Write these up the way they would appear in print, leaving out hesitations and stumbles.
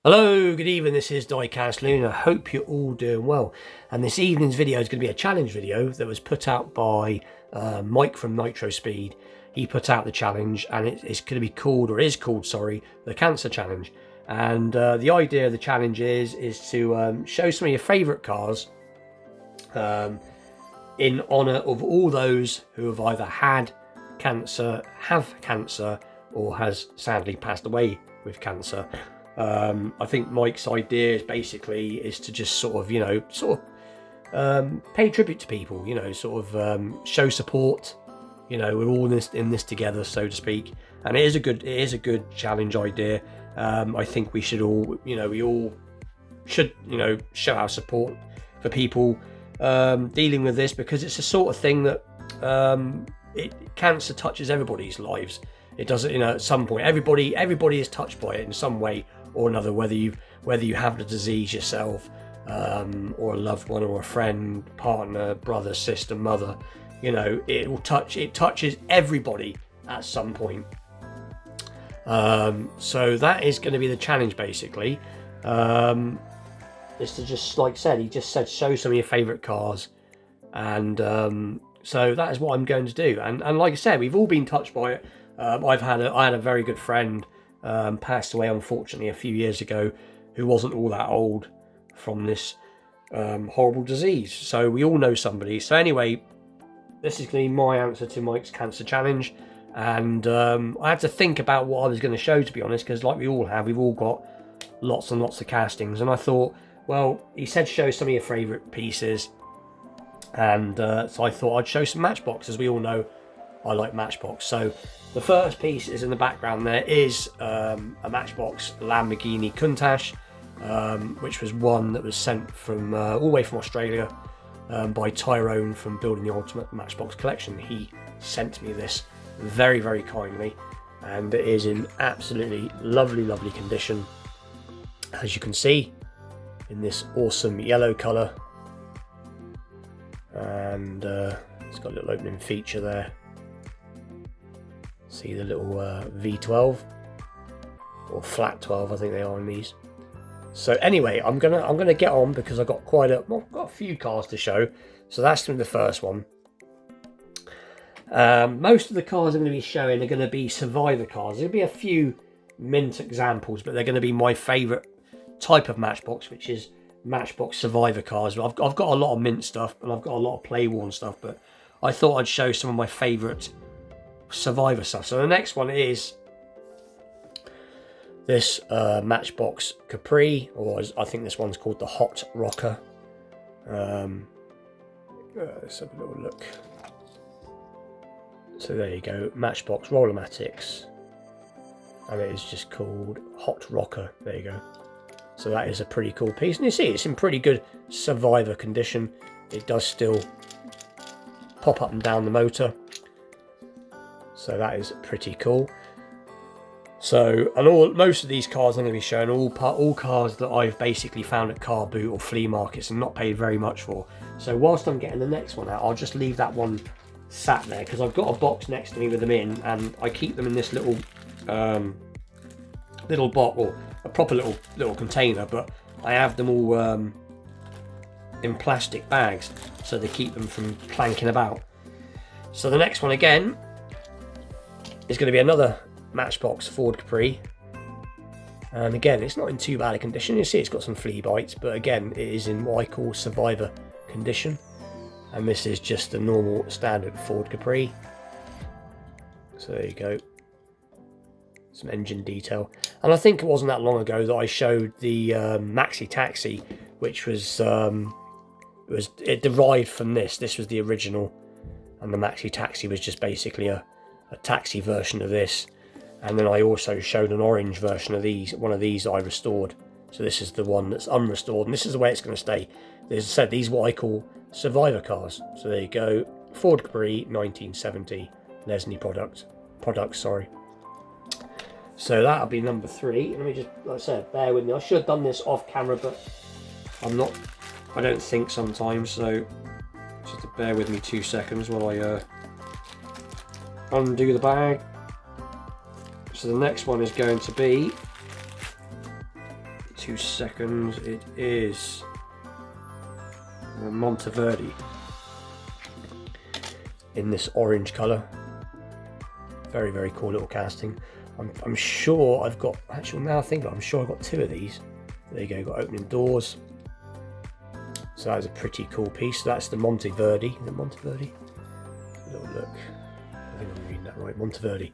Hello, good evening, this is Diecast Loon. I hope you're all doing well. And this evening's video is going to be a challenge video that was put out by Mike from Nitro Speed. He put out the challenge and it's going to be called, or is called, sorry, the Cancer Challenge. And the idea of the challenge is to show some of your favourite cars in honour of all those who have either had cancer, have cancer, or has sadly passed away with cancer. I think Mike's idea is to just sort of pay tribute to people, show support. We're all in this together, so to speak, and it is a good challenge idea. I think we should all, we all should, show our support for people dealing with this, because it's the sort of thing that cancer touches everybody's lives. It doesn't, at some point, everybody is touched by it in some way or another, whether you have the disease yourself, or a loved one, or a friend, partner, brother, sister, mother. It touches everybody at some point. So that is going to be the challenge, basically. Is to just, like I said, he just said, show some of your favourite cars, and so that is what I'm going to do. And like I said, we've all been touched by it. I had a very good friend passed away, unfortunately, a few years ago, who wasn't all that old, from this horrible disease. So we all know somebody. So anyway, this is going to be my answer to Mike's Cancer Challenge. And I had to think about what I was going to show, to be honest, because like we all have, we've all got lots and lots of castings. And I thought, well, he said show some of your favourite pieces. And so I thought I'd show some Matchbox. As we all know, I like Matchbox. So the first piece is in the background. There is a Matchbox Lamborghini Countach, which was one that was sent from all the way from Australia by Tyrone from Building the Ultimate Matchbox Collection. He sent me this very, very kindly, and it is in absolutely lovely condition, as you can see, in this awesome yellow colour. And it's got a little opening feature there. See the little V12 or flat 12, I think they are in these. So anyway, I'm gonna get on, because I've got I've got a few cars to show. So that's gonna be the first one. Most of the cars I'm going to be showing are going to be survivor cars. There'll be a few mint examples, but they're going to be my favourite type of Matchbox, which is Matchbox survivor cars. I've got a lot of mint stuff, and I've got a lot of play worn stuff, but I thought I'd show some of my favourite survivor stuff. So the next one is this Matchbox Capri, or as I think this one's called, the Hot Rocker. Let's have a little look. So there you go, Matchbox rolamatics, and it is just called Hot Rocker. There you go. So that is a pretty cool piece, and you see it's in pretty good survivor condition. It does still pop up and down the motor, so that is pretty cool. So, and most of these cars I'm going to be showing all cars that I've basically found at car boot or flea markets and not paid very much for. So whilst I'm getting the next one out, I'll just leave that one sat there, because I've got a box next to me with them in, and I keep them in this little box, or a proper little container, but I have them all in plastic bags, so they keep them from clanking about. So the next one again is going to be another Matchbox Ford Capri, and again, it's not in too bad a condition. You see it's got some flea bites, but again, it is in what I call survivor condition. And this is just a normal standard Ford Capri. So there you go. Some engine detail. And I think it wasn't that long ago that I showed the Maxi Taxi, which was it derived from this. This was the original, and the Maxi Taxi was just basically a taxi version of this. And then I also showed an orange version of these, one of these I restored. So this is the one that's unrestored, and this is the way it's going to stay. As I said, these are what I call survivor cars. So there you go, Ford Capri 1970 Lesney products, sorry. So that'll be number 3. Let me just, like I said, bear with me. I should have done this off camera, but I don't think sometimes, so just to bear with me 2 seconds while I undo the bag. So the next one is going to be 2 seconds. It is the Monteverde in this orange colour. Very, very cool little casting. I'm sure I've got, actually now I think I'm sure I've got 2 of these. There you go, got opening doors. So that is a pretty cool piece. That's the Monteverde. Is it Monteverde? A little look. I think I'm reading that right. Monteverde.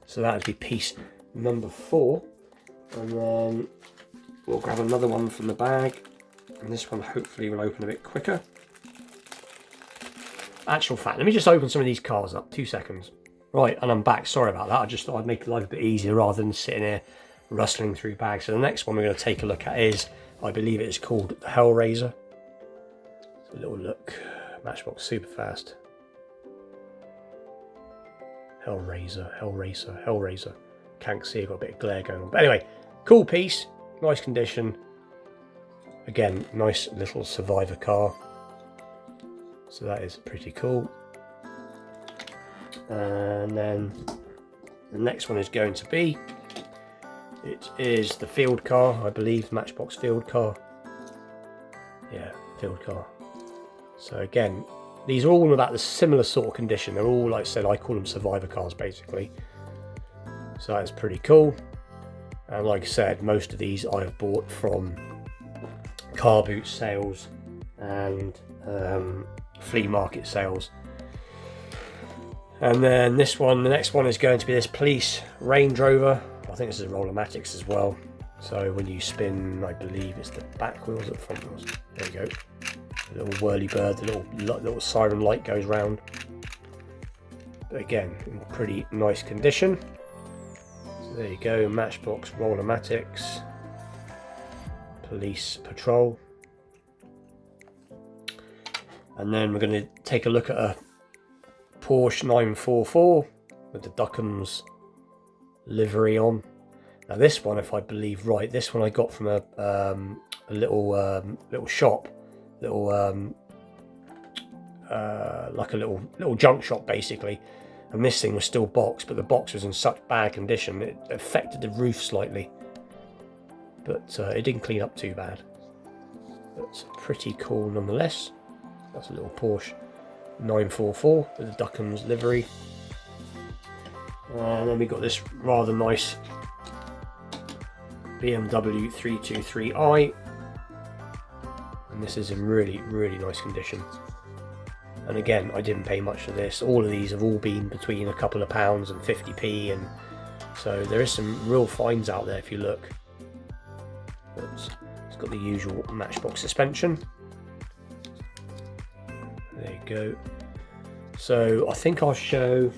So that would be piece number 4. And then we'll grab another one from the bag. And this one hopefully will open a bit quicker. Actual fact, let me just open some of these cars up. 2 seconds. Right, and I'm back. Sorry about that. I just thought I'd make life a bit easier rather than sitting here rustling through bags. So the next one we're going to take a look at is, I believe it is called the Hellraiser. So a little look. Matchbox Superfast. Hellraiser. Can't see, I've got a bit of glare going on. But anyway, cool piece. Nice condition. Again, nice little survivor car. So that is pretty cool. And then the next one is going to be, it is the field car, I believe, Matchbox field car. Yeah, field car. So again, these are all about the similar sort of condition. They're all, like I said, I call them survivor cars basically. So that is pretty cool. And like I said, most of these I have bought from car boot sales and flea market sales. And then this one, the next one is going to be this police Range Rover. I think this is a rolamatics as well. So when you spin, I believe it's the back wheels or the front wheels. There you go. The little whirly bird, the little siren light goes round. But again, in pretty nice condition. So there you go, Matchbox rolamatics, police patrol. And then we're going to take a look at a Porsche 944 with the Duckham's livery on. Now this one, if I believe right, this one I got from a little shop, like a little junk shop basically. And this thing was still boxed, but the box was in such bad condition it affected the roof slightly. But it didn't clean up too bad. That's pretty cool nonetheless. That's a little Porsche 944 with the Duckham's livery. And then we got this rather nice BMW 323i, and this is in really, really nice condition. And again, I didn't pay much for this. All of these have all been between a couple of pounds and 50p, and so there is some real finds out there if you look. But it's got the usual Matchbox suspension. There you go. So I think I'll show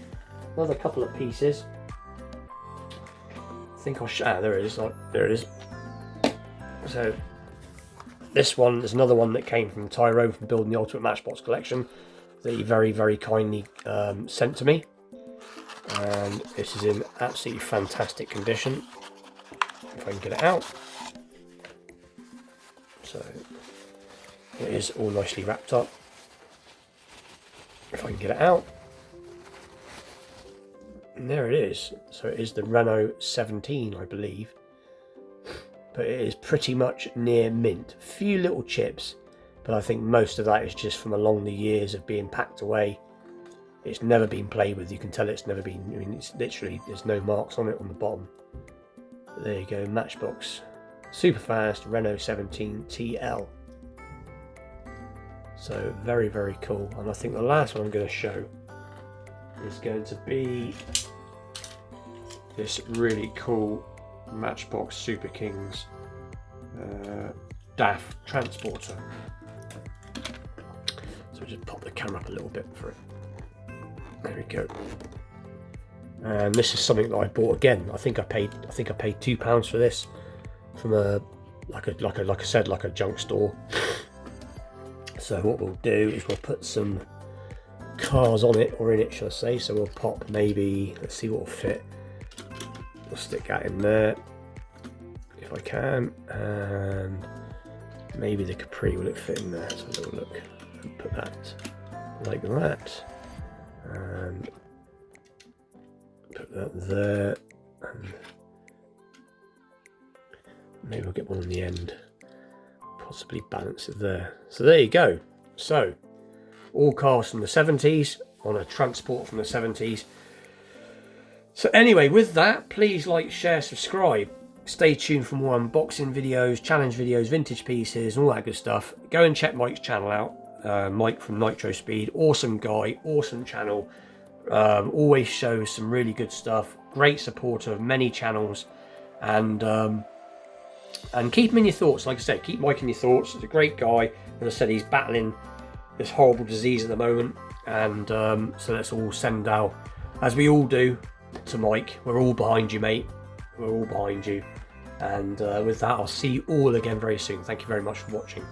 another couple of pieces. I think I'll show, there it is, there it is. So this one is another one that came from Tyro from building the Ultimate Matchbox collection that he very, very kindly sent to me. And this is in absolutely fantastic condition. If I can get it out. So it is all nicely wrapped up. If I can get it out. And there it is. So it is the Renault 17, I believe. But it is pretty much near mint. Few little chips, but I think most of that is just from along the years of being packed away. It's never been played with. You can tell it's never been, I mean, it's literally, there's no marks on it on the bottom. But there you go, Matchbox Superfast Renault 17 TL. So very, very cool. And I think the last one I'm going to show is going to be this really cool Matchbox Super Kings DAF transporter. So just pop the camera up a little bit for it. There we go. And this is something that I bought again. I think I paid £2 for this from a like I said, like a junk store. So what we'll do is we'll put some cars on it, or in it, should I say. So we'll pop maybe, let's see what will fit. We'll stick that in there if I can, and maybe the Capri, will it fit in there? So a little look, and put that like that, and put that there, and Maybe we'll get one on the end. Possibly balance it there. So there you go. So, all cars from the 70s on a transport from the 70s. So anyway, with that, please like, share, subscribe. Stay tuned for more unboxing videos, challenge videos, vintage pieces, and all that good stuff. Go and check Mike's channel out. Mike from Nitro Speed. Awesome guy, awesome channel. Always shows some really good stuff. Great supporter of many channels. And keep him in your thoughts. Like I said, keep Mike in your thoughts. He's a great guy. As I said, he's battling this horrible disease at the moment. And so let's all send out, as we all do, to Mike. We're all behind you, mate. We're all behind you. And with that, I'll see you all again very soon. Thank you very much for watching.